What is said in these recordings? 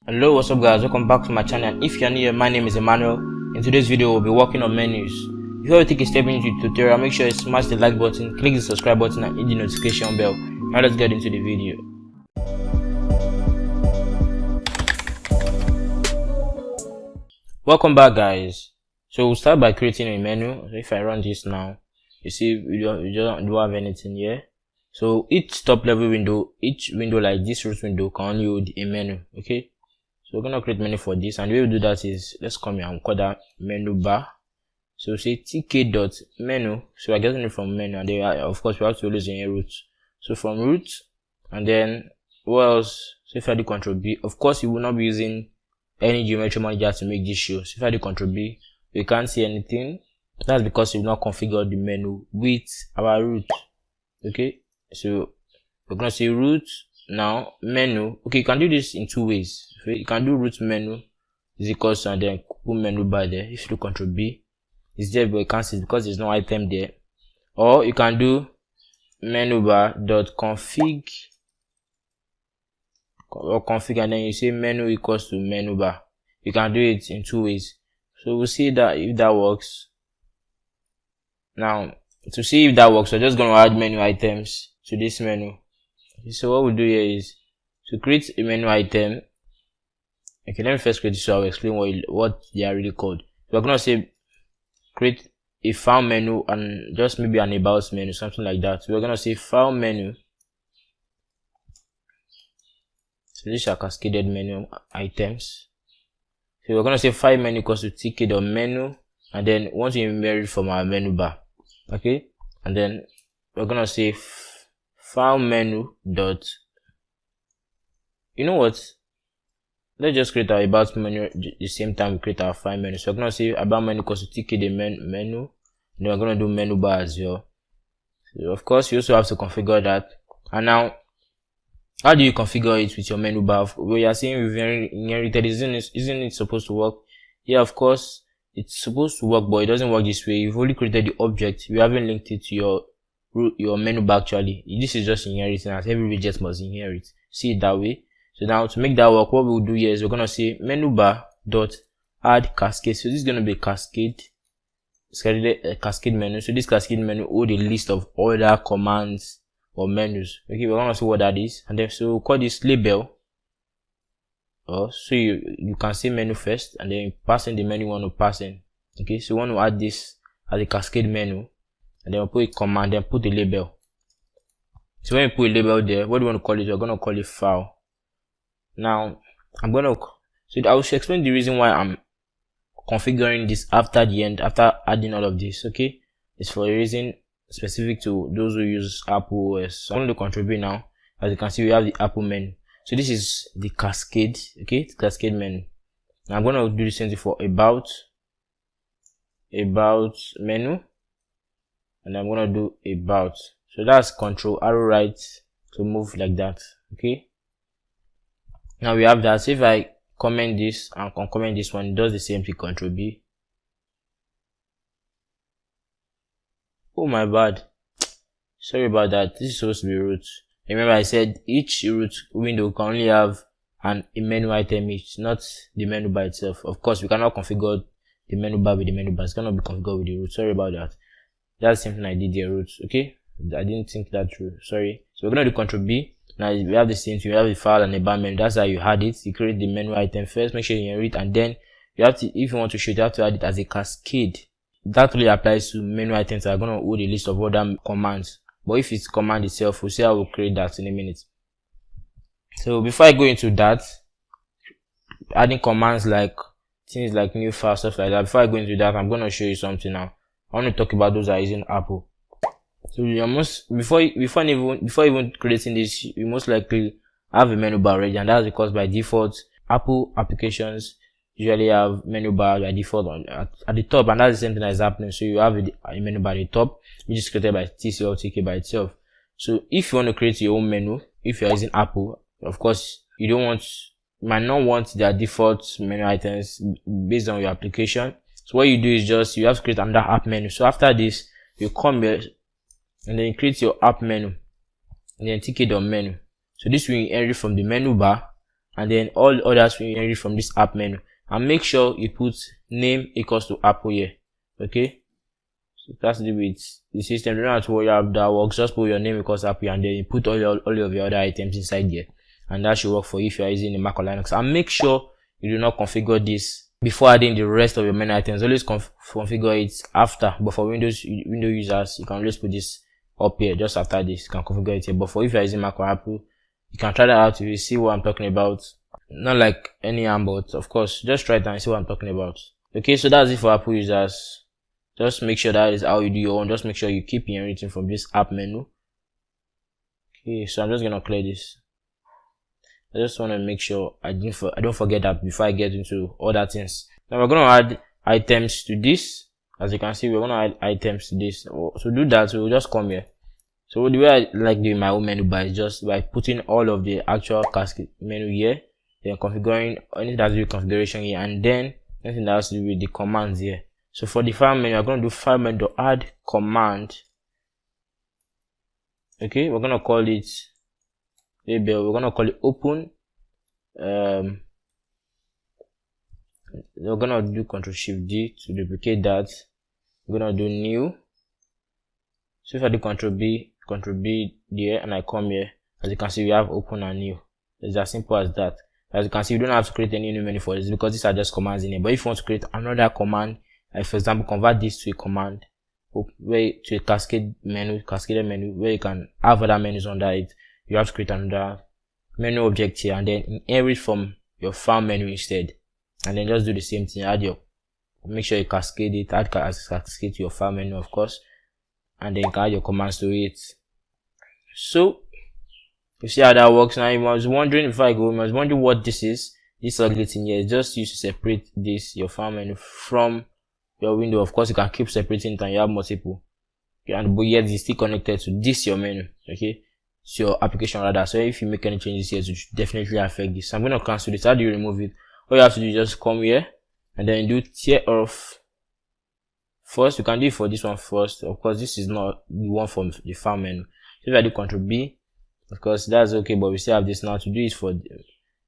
Hello, what's up guys, welcome back to my channel. If you're new here, my name is Emmanuel. In today's video we'll be working on menus. Before we take a step into the tutorial, make sure you smash the like button, click the subscribe button and hit the notification bell. Now let's get into the video. Welcome back guys. So we'll start by creating a menu. So if I run this now, you see we don't have anything here. So each top level window, each window like this root window can only hold a menu. Okay, so we're gonna create menu for this, and the way we do that is let's come here and call that menu bar. So say tk.menu. So we're getting it from menu, and then of course we have to always in root. So from root, and then what else? So if I do Ctrl B, of course you will not be using any geometry manager to make this show. So if I do Ctrl B, we can't see anything. That's because we've not configured the menu with our root. Okay, so we're gonna say root now menu. Okay, you can do this in two ways. You can do root menu is equals to, and then put menu bar there. If you do Ctrl B, it's there but you can't see it because there's no item there. Or you can do menu bar dot config or config, and then you say menu equals to menu bar. You can do it in two ways. So we'll see that if that works. Now to see if that works, we're just going to add menu items to this menu. So what we'll do here is to create a menu item. Okay, let me first create this so I'll explain what they are really called. So we're going to say create a file menu and just maybe an about menu, something like that. So we're going to say file menu. So these are cascaded menu items. So we're going to say file menu equals to tk.menu, and then once we inherit from our menu bar. Okay, and then we're going to say file menu dot, you know what, let's just create our about menu the same time we create our file menu. So we're going to say about menu equals to tk the menu, and then we're going to do menu bar as well. So of course you also have to configure that. And now how do you configure it with your menu bar? We are saying we've inherited, isn't it supposed to work? Yeah, of course it's supposed to work, but it doesn't work this way. You've only created the object, you haven't linked it to your menu bar. Actually this is just inheriting, as every widget must inherit. See it that way. So now to make that work, what we'll do here is we're gonna say menu bar dot add cascade. So this is gonna be cascade menu. So this cascade menu hold a list of other commands or menus. Okay, we're gonna see what that is, and then so we'll call this label. So you can say menu first, and then pass in the menu you want to pass in. Okay, so we want to add this as a cascade menu, and then we'll put a command, then put the label. So when you put a label there, what do you want to call it? We're gonna call it file. Now I will explain the reason why I'm configuring this after the end, after adding all of this. Okay, it's for a reason specific to those who use Apple OS. So I'm going to contribute now. As you can see, we have the Apple menu. So this is the cascade. Okay, the cascade menu. Now I'm going to do the same thing for about menu, and I'm going to do about. So that's control arrow right to move like that. Okay, now we have that. So if I comment this and comment this one, it does the same thing. Control B. Oh my bad, sorry about that. This is supposed to be root. Remember I said each root window can only have a menu item each, not the menu by itself. Of course we cannot configure the menu bar with the menu bar. It's cannot be configured with the root. Sorry about that. That's something I did there, root. Okay, I didn't think that through, sorry. So we're gonna do Ctrl B. Now we have the same thing. We have the file and the bar menu. That's how you add it. You create the menu item first, make sure you inherit, and then you have to, if you want to show it, you have to add it as a cascade. That really applies to menu items that are going to hold a list of other commands. But if it's command itself, we'll see how we'll create that in a minute. So before I go into that, adding commands like things like new file, stuff like that, before I go into that, I'm going to show you something now. I want to talk about those that are using Apple. So you must, before even creating this, you most likely have a menu bar already, and that's because by default Apple applications usually have menu bar by default at the top, and that's the same thing that is happening. So you have a menu bar at the top, which is created by TC or TK by itself. So if you want to create your own menu, if you're using Apple, of course you might not want their default menu items based on your application. So what you do is just you have to create another app menu. So after this, you come here and then you create your app menu, and then tk.menu. So this will inherit from the menu bar, and then all others will inherit from this app menu. And make sure you put name equals to Apple here. Okay, so that's to do with the system. You don't have to worry about that works. Just put your name equals Apple and then you put all of your other items inside here, and that should work for you if you are using the Mac or Linux. And make sure you do not configure this before adding the rest of your menu items. Always configure it after. But for Windows users, you can always put this up here just after this. You can configure it here. But for if you are using Mac or Apple, you can try that out. If you see what I'm talking about, not like any but of course, just try it and see what I'm talking about. Okay, so that's it for Apple users. Just make sure that is how you do your own. Just make sure you keep inheriting from this app menu. Okay, so I'm just gonna clear this. I just want to make sure I don't forget that before I get into other things. Now we're gonna add items to this. As you can see, we're gonna add items to this. So to do that, we'll just come here. So the way I like doing my own menu bar is just by putting all of the actual cascade menu here, then configuring anything that has to do with configuration here, and then anything that has to do with the commands here. So for the file menu, I'm going to do file menu add command. Okay, we're going to call it label. We're going to call it open. We're going to do Ctrl+Shift+D to duplicate that. We're going to do new. So if I do Ctrl+B there, and I come here, as you can see, we have open and new. It's as simple as that. As you can see, you don't have to create any new menu for this because these are just commands in here. But if you want to create another command, like for example, convert this to a command, to a cascaded menu where you can have other menus under it, you have to create another menu object here and then inherit from your file menu instead. And then just do the same thing. Make sure you cascade it, add cascade to your file menu, of course, and then you can add your commands to it. So you see how that works. Now you was wondering, before I go, you was wondering what this is. This ugly thing here is just used to separate this, your file menu, from your window. Of course, you can keep separating it and you have multiple. But yet it's still connected to this, your menu. Okay, it's your application rather. So if you make any changes here, it should definitely affect this. So I'm going to cancel this. How do you remove it? All you have to do is just come here and then do tear off. First, you can do it for this one first. Of course, this is not the one from the file menu. So if I do Ctrl+B, of course, that's okay, but we still have this now to do it for.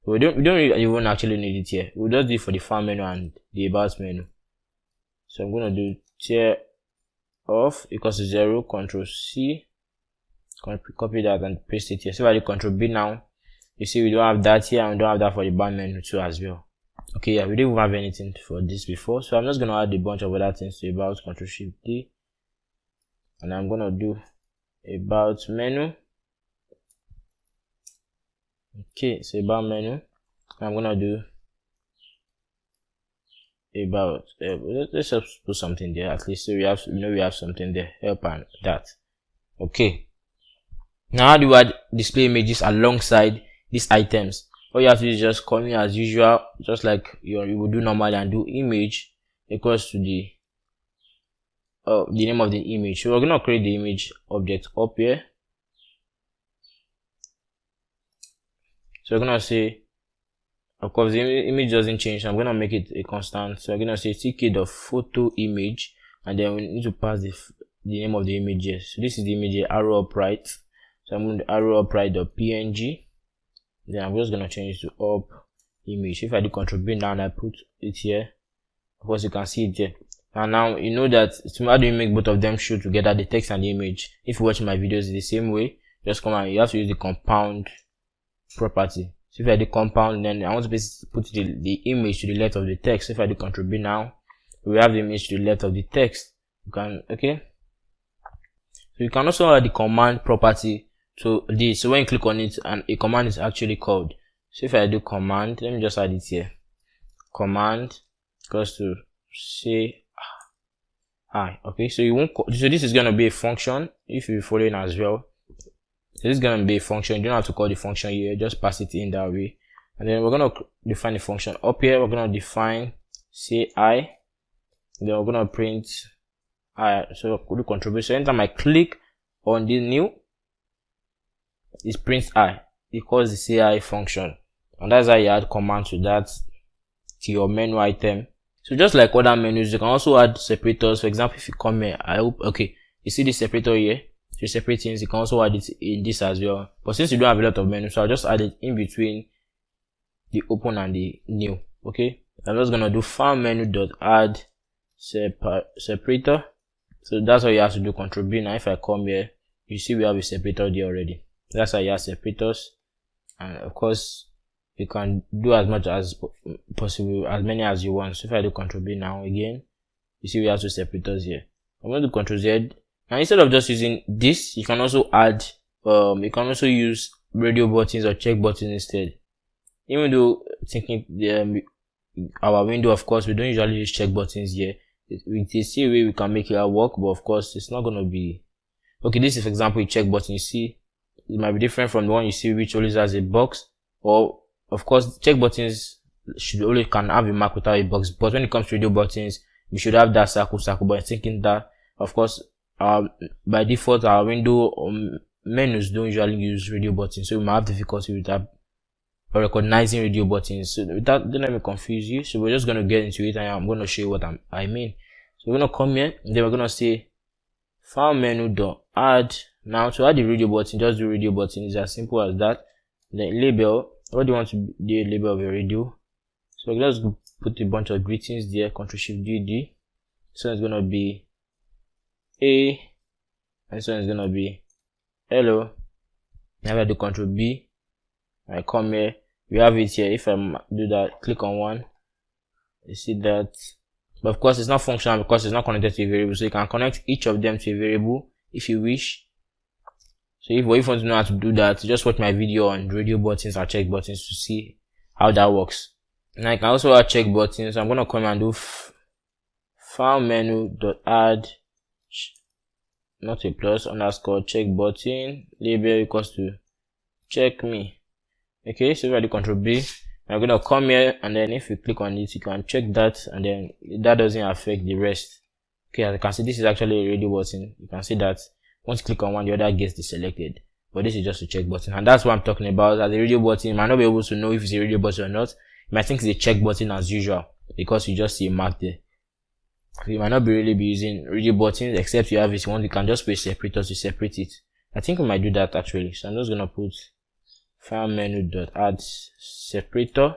We don't really even actually need it here. We'll just do it for the file menu and the about menu. So I'm going to do tear off equals to 0, Ctrl+C, copy that and paste it here. So if I do Ctrl+B now, you see we don't have that here and we don't have that for the bar menu too as well. Okay, yeah, we didn't have anything for this before, so I'm just going to add a bunch of other things to about, Ctrl+Shift+D, and I'm going to do about menu. Okay, so about menu, I'm going to do about let's just put something there at least, so we have, we have something there, help and that. Okay, now how do we add display images alongside these items? All you have to do is just come here as usual, just like you would do normally, and do image equals to the name of the image. So we're gonna create the image object up here. So we're gonna say, of course, the image doesn't change, so I'm gonna make it a constant. So I'm gonna say tk.photo image, and then we need to pass the name of the image here. So this is the image here, arrow upright. So I'm going to arrow upright.png. Then I'm just gonna change it to up image. If I do Ctrl+B now and I put it here, of course you can see it here. And now you know that how do you make both of them show together, the text and the image? If you watch my videos the same way, just come and you have to use the compound property. So if I do compound, then I want to basically put the image to the left of the text. So if I do Ctrl+B now, we have the image to the left of the text. You can, okay. So you can also add the command property to this. So when you click on it, and a command is actually called. So if I do command, let me just add it here. Command goes to say hi. Okay, so you won't. So this is gonna be a function. If you're following as well, so this is gonna be a function. You don't have to call the function here. Just pass it in that way, and then we're gonna define a function up here. We're gonna define say I. Then we're gonna print I. So do Ctrl+B. So anytime I click on the new, it prints I. It calls the CI function, and that's how you add command to that, to your menu item. So just like other menus, you can also add separators. For example, if you come here, I hope, okay, you see the separator here to separate things. You can also add it in this as well. But since you don't have a lot of menus, so I'll just add it in between the open and the new. Okay, I'm just gonna do file menu dot add separator. So that's what you have to do. Control B. Now if I come here, you see we have a separator there already. That's how you have separators, and of course you can do as much as possible, as many as you want. So if I do Control B now again, you see we have two separators here. I'm going to Control Z. Now instead of just using this, you can also add you can also use radio buttons or check buttons instead. Even though thinking our window, of course, we don't usually use check buttons here. We see a way we can make it work, but of course it's not going to be okay. This is, for example, a check button. You see it might be different from the one you see which always has a box, or of course check buttons should only can have a mark without a box, but when it comes to radio buttons, we should have that circle. But I'm thinking that, of course, by default our window menus don't usually use radio buttons, so we might have difficulty with that or recognizing radio buttons. So that, don't let me confuse you. So we're just going to get into it, and I'm going to show you what I mean. So we're going to come here, and then we're going to say file menu dot add. Now to add the radio button, just do radio button. It's as simple as that. Then label, what do you want to be the label of your radio? So let's put a bunch of greetings there. Ctrl Shift D. So it's going to be A, and so it's going to be hello. Now I do Ctrl B. I come here, we have it here. If I do that, click on one, you see that, but of course it's not functional because it's not connected to a variable. So you can connect each of them to a variable if you wish. So if you want to know how to do that, just watch my video on radio buttons or check buttons to see how that works. And I can also add check buttons. So I'm going to come and do file menu dot add not a plus underscore check button label equals to check me. Okay, so if I do Control B, I'm gonna come here, and then if you click on it, you can check that, and then that doesn't affect the rest. Okay, as you can see, this is actually a radio button. You can see that once you click on one, the other gets deselected. But this is just a check button, and that's what I'm talking about. As a radio button, you might not be able to know if it's a radio button or not. You might think it's a check button as usual because you just see a mark there. So you might not be using radio buttons, except you have this one. You can just put separators to separate it. I think we might do that actually. So I'm just gonna put file menu dot add separator,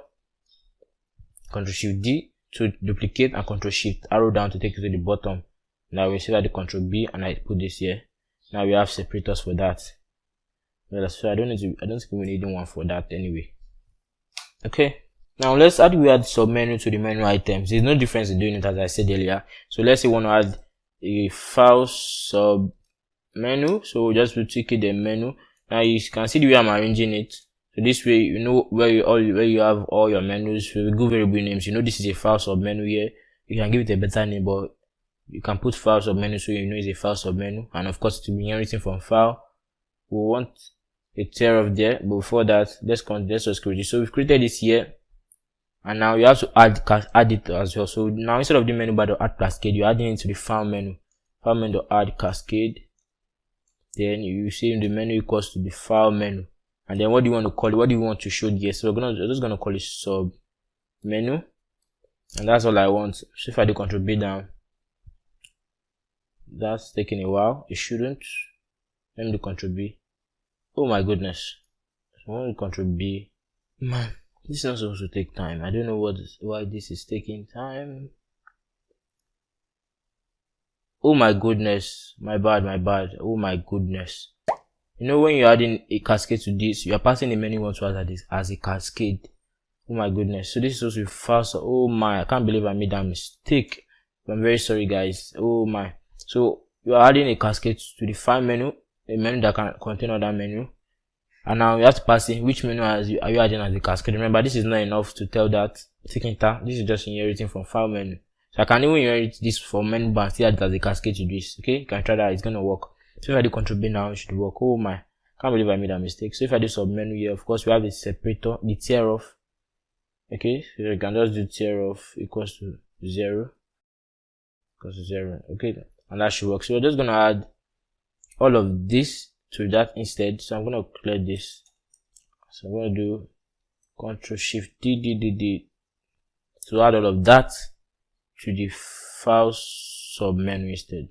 Ctrl Shift D to duplicate, and Ctrl Shift arrow down to take it to the bottom. Now we see that the Ctrl B, and I put this here. Now we have separators for that. Well, so I don't think we need one for that anyway. Okay, now let's add submenu to the menu items. There's no difference in doing it as I said earlier. So let's say we want to add a file sub menu, so we'll just click the menu. Now you can see the way I'm arranging it. So this way you know where you have all your menus. So we go variable names. You know this is a file sub menu here. You can give it a better name, but you can put file sub menu so you know it's a file sub menu. And of course to be inheriting from file, we want a tear off there. But before that, let's just create it. So we've created this here, and now you have to add it as well. So now instead of the menu bar to add cascade, you're adding it to the file menu. File menu to add cascade. Then you see the menu equals to the file menu, and then what do you want to call it? What do you want to show here? So we're just gonna call it sub menu, and that's all I want. So if I do Ctrl B down, that's taking a while. It shouldn't. Let me do Ctrl B. Oh my goodness! So I want to Ctrl B. Man, this is not supposed to take time. I don't know why this is taking time. Oh my goodness, my bad. Oh my goodness. You know, when you're adding a cascade to this, you're passing the menu one to us as a cascade. Oh my goodness. So this is supposed to be faster. Oh my, I can't believe I made that mistake. I'm very sorry guys. Oh my. So you're adding a cascade to the file menu, a menu that can contain other menu. And now you have to pass in which menu are you adding as a cascade. Remember, this is not enough to tell that. This is just inheriting from file menu. So I can even inherit this from menu bar and still add it as a cascade to this. Okay, you can try that, it's gonna work. So if I do Ctrl B now, it should work. Oh my, can't believe I made that mistake. So if I do sub menu here, of course we have the separator, the tear off. Okay, so you can just do tear off equals to 0. Okay, and that should work. So we're just gonna add all of this to that instead. So I'm gonna clear this. So I'm gonna do Ctrl Shift D to add all of that to the file sub menu instead.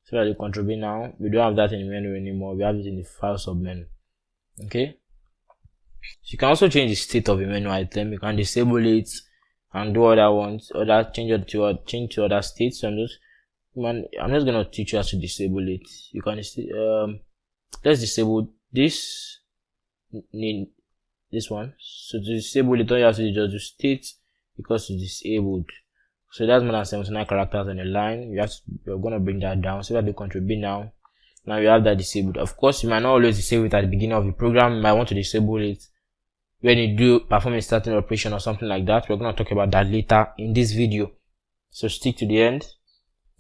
So I do Ctrl B now. We don't have that in the menu anymore. We have it in the file sub menu. Okay. You can also change the state of a menu item. You can disable it and do other ones, change to other states. So I'm just gonna teach you how to disable it. You can let's disable this one. So to disable it, all you have to do is just do state because it's disabled. So that's more than 79 characters on the line. You're gonna bring that down. So we have to Control B now. Now you have that disabled. Of course, you might not always disable it at the beginning of the program. You might want to disable it when you do perform a starting operation or something like that. We're gonna talk about that later in this video. So stick to the end.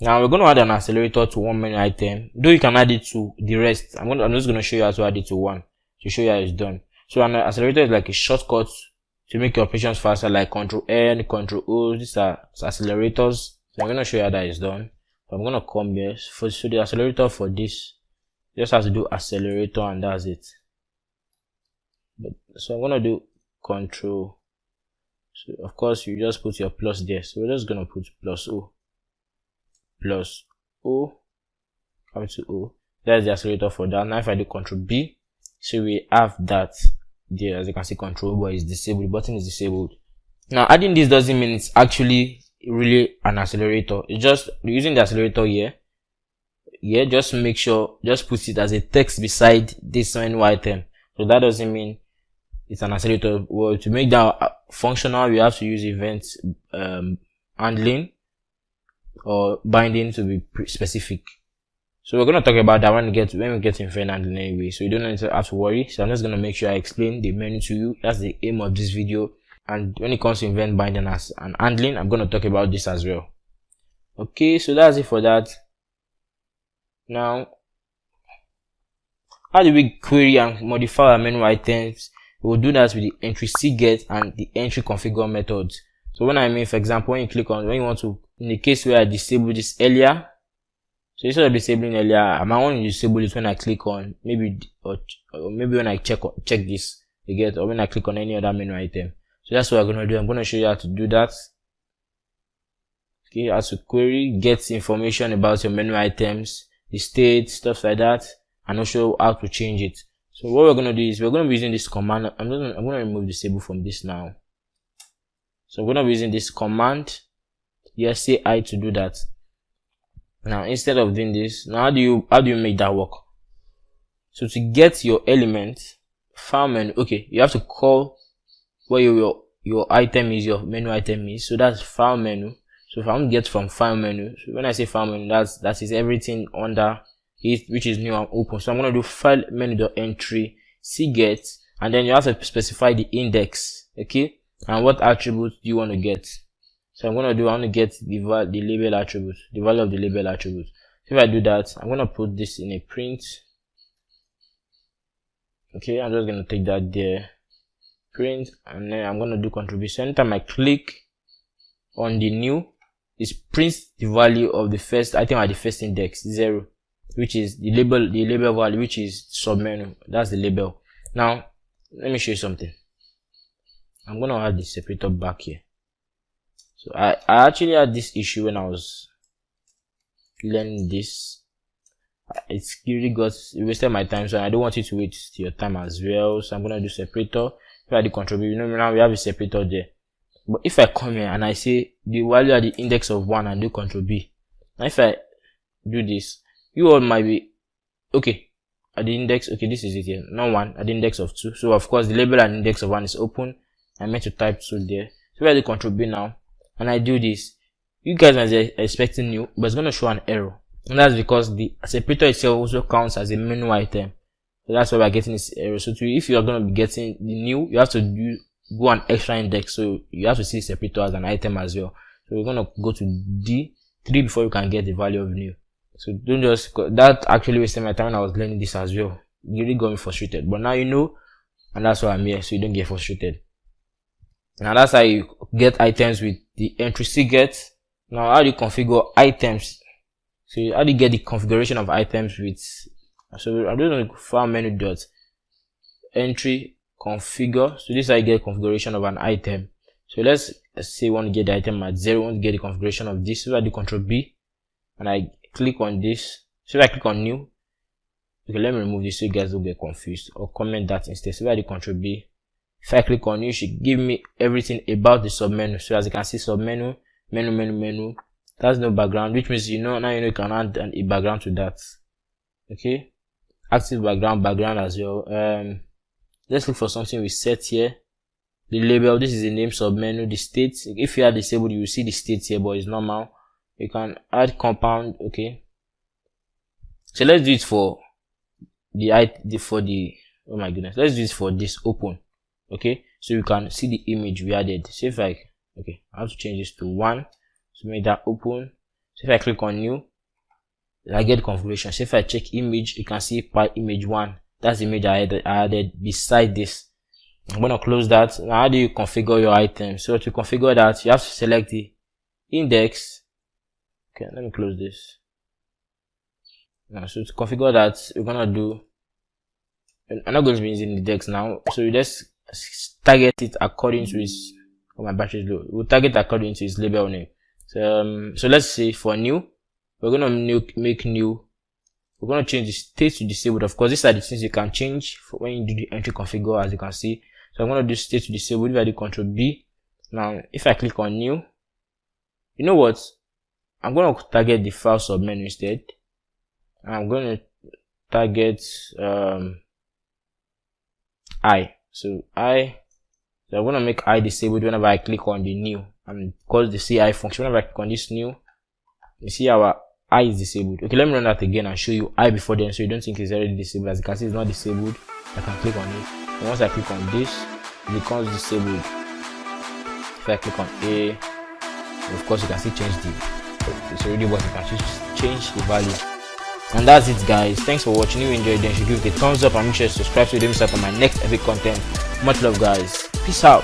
Now we're gonna add an accelerator to one menu item. Though you can add it to the rest. I'm just gonna show you how to add it to one to show you how it's done. So an accelerator is like a shortcut to make your operations faster, like Control N, Control O. These are accelerators. So I'm gonna show you how that is done. So I'm gonna come here. So the accelerator for this, you just have to do accelerator and that's it. So I'm gonna do Control. So of course you just put your plus there. So we're just gonna put plus O, come to O. That's the accelerator for that. Now if I do Control B, so we have that there. As you can see, Control bar is disabled. The button is disabled. Now adding this doesn't mean it's actually really an accelerator. It's just using the accelerator here. Yeah, just make sure, just put it as a text beside this menu item. So that doesn't mean it's an accelerator. Well, to make that functional, you have to use event handling or binding to be specific. So we're gonna talk about that when we get to event handling anyway. So you don't need to have to worry. So I'm just gonna make sure I explain the menu to you. That's the aim of this video. And when it comes to event binding and handling, I'm gonna talk about this as well. Okay, so that's it for that. Now, how do we query and modify our menu items? We'll do that with the entry cget and the entry configure methods. So when I mean, for example, when you want to, in the case where I disabled this earlier, so instead of disabling earlier, I might want to disable it when I click on maybe or maybe when I check this, you get, or when I click on any other menu item. So that's what I'm gonna do. I'm gonna show you how to do that. Okay, how to query, get information about your menu items, the state, stuff like that, and also how to change it. So what we're gonna do is we're gonna be using this command. I'm gonna remove disable from this now. So we're gonna be using this command. Yes, say I to do that. Now instead of doing this, now how do you make that work? So to get your element file menu, okay, you have to call where your item is, your menu item is. So that's file menu. So if I want to get from file menu, so when I say file menu, that is everything under it which is new and open. So I'm going to do file menu.entry cget, and then you have to specify the index, okay, and what attribute do you want to get. So I want to get the label attribute, the value of the label attribute. So if I do that, I'm going to put this in a print. Okay, I'm just going to take that there, print, and then I'm going to do Control B. So anytime I click on the new, it prints the value of the first item at the first index, 0, which is the label value, which is submenu. That's the label. Now let me show you something. I'm going to add the separator back here. So I actually had this issue when I was learning this. It really wasted my time, so I don't want you to waste your time as well. So I'm going to do separator. If I do Control B, now we have a separator there. But if I come here and I say the value at the index of 1 and do Control B, now if I do this, you all might be okay at the index. Okay, this is it here. Now 1 at the index of 2. So of course the label at the index of 1 is open. I meant to type 2 there. So if I do Control B now and I do this, you guys might be expecting new, but it's going to show an error, and that's because the separator itself also counts as a menu item. So that's why we're getting this error. So if you are going to be getting the new, you have to go an extra index, so you have to see the separator as an item as well. So we're going to go to D3 before you can get the value of new. So don't just, that actually wasted my time when I was learning this as well. It really got me frustrated, but now you know, and that's why I'm here, so you don't get frustrated. Now that's how you get items with the entry cget. Now how do you configure items? So how do you get the configuration of items with, so I'm just going to file menu dot entry configure. So this is how you get configuration of an item. So let's say you want to get the item at 0, want to get the configuration of this. So I do Control B and I click on this. So if I click on new, okay, let me remove this so you guys don't get confused, or comment that instead. So if I do Control B If I click on new, it should give me everything about the submenu. So as you can see, submenu, menu. That's no background, which means now you can add a background to that. Okay, active background as well. Let's look for something we set here. The label, this is the name submenu. The state, if you are disabled, you will see the state here, but it's normal. You can add compound. Okay, so let's do it for oh my goodness, let's do it for this open. Okay, so you can see the image we added. So if I have to change this to 1 to make that open. So if I click on new, I get configuration. So if I check image, you can see image 1. That's the image I added beside this. I'm gonna close that. Now how do you configure your item? So to configure that, you have to select the index. Okay, let me close this. Now, so to configure that, we're gonna do, I'm not going to be using the index now, so you just target it according to its, my battery is low. We'll target according to its label name. So let's say for new, we're gonna make new. We're gonna change the state to disabled. Of course, these are the things you can change for when you do the entry configure, as you can see. So I'm gonna do state to disabled. If I do Control B, now if I click on new, you know what? I'm gonna target the file submenu instead. I'm gonna target I. So I'm gonna make I disabled whenever I click on the new, and because the CI function, whenever I click on this new, you see our I is disabled. Okay, let me run that again and show you I before then, so you don't think it's already disabled. As you can see, it's not disabled. I can click on it, and once I click on this, it becomes disabled. If I click on A, of course you can still change it's already, but you can change the value. And that's it, guys. Thanks for watching. If you enjoyed, then you should give it a thumbs up and make sure to subscribe so you don't miss out on my next epic content. Much love, guys. Peace out.